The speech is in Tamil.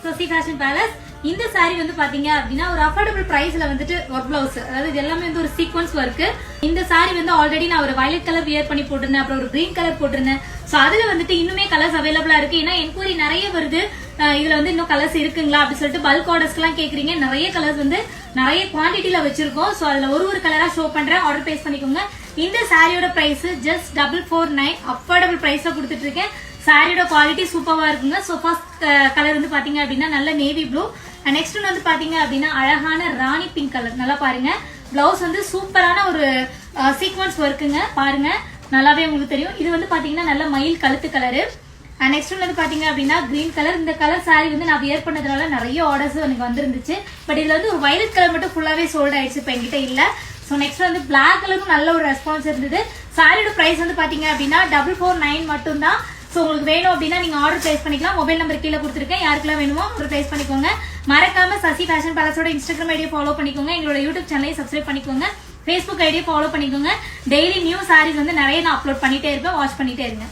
Sasi fashion palace. இந்த சாரி வந்து பாத்தீங்க அப்படின்னா ஒரு அஃபோர்டபிள் பிரைஸ்ல வந்துட்டு ஒர்க் பிளவுஸ், அதாவது இது எல்லாமே வந்து ஒரு சீக்வன்ஸ் ஒர்க். இந்த சாரி வந்து ஆல்ரெடி நான் ஒரு வயலட் கலர் வியர் பண்ணி போட்டிருந்தேன், அப்புறம் ஒரு கிரீன் கலர் போட்டிருந்தேன். சோ அதுல வந்துட்டு இன்னுமே கலர்ஸ் அவைலபிளா இருக்கு. ஏன்னா என்கொயரி நிறைய வருது, இதுல வந்து இன்னும் கலர்ஸ் இருக்குங்களா அப்படி சொல்லிட்டு பல்க் ஆர்டர்ஸ்க்கு எல்லாம் கேக்குறீங்க. நிறைய கலர்ஸ் வந்து நிறைய குவான்டிட்டில வச்சிருக்கோம். சோ அதுல ஒரு கலரா ஷோ பண்றேன், ஆர்டர் பிளேஸ் பண்ணிக்கோங்க. இந்த சாரியோட பிரைஸ் ஜஸ்ட் 449, அஃபோர்டபிள் பிரைஸ்ல கொடுத்துட்டு இருக்கேன். சாரியோட குவாலிட்டி சூப்பரா இருக்குங்க. சோ ஃபர்ஸ்ட் கலர் வந்து பாத்தீங்க அப்படின்னா நல்ல நேவி ப்ளூ, நெக்ஸ்ட் ஒன் வந்து பாத்தீங்க அப்படின்னா அழகான ராணி பிங்க் கலர். நல்லா பாருங்க, பிளவுஸ் வந்து சூப்பரான ஒரு சீக்வன்ஸ் ஒர்க்குங்க. பாருங்க நல்லாவே உங்களுக்கு தெரியும். இது வந்து பாத்தீங்கன்னா நல்ல மயில் கழுத்து கலரு. நெக்ஸ்ட் ஒன் வந்து பாத்தீங்க அப்படின்னா கிரீன் கலர். இந்த கலர் சாரி வந்து நான் வியர் பண்ணதுனால நிறைய ஆர்டர்ஸ் எனக்கு வந்துருந்துச்சு. பட் இதுல வந்து ஒரு வயலட் கலர் மட்டும் ஃபுல்லாவே சோல்ட் ஆயிடுச்சு, இப்ப என்கிட்ட இல்ல. சோ நெக்ஸ்ட் வந்து பிளாக் கலரும் நல்ல ஒரு ரெஸ்பான்ஸ் இருந்தது. சாரியோட பிரைஸ் வந்து பாத்தீங்க அப்படின்னா 449 மட்டும் தான். சோ உங்களுக்கு வேணும் அப்படின்னா நீங்க ஆர்டர் பிளேஸ் பண்ணிக்கலாம். மொபைல் நம்பர் கீழே கொடுத்துருக்கேன், யாருக்கெல்லாம் வேணுமோ ஆர்டர் பிளேஸ் பண்ணிக்கோங்க. மறக்காம சசி ஃபேஷன் பேலஸோட இன்ஸ்டாகிராம் ஐடியை ஃபாலோ பண்ணிக்கோங்க, எங்களோட யூடியூப் சேனலை சப்ஸ்கிரைப் பண்ணிக்கோங்க, ஃபேஸ்புக் ஐடியை ஃபாலோ பண்ணிக்கோங்க. டெய்லி நியூ சாரீஸ் வந்து நிறைய நான் அப்லோட் பண்ணிட்டே இருப்பேன், வாட்ச் பண்ணிட்டே இருங்க.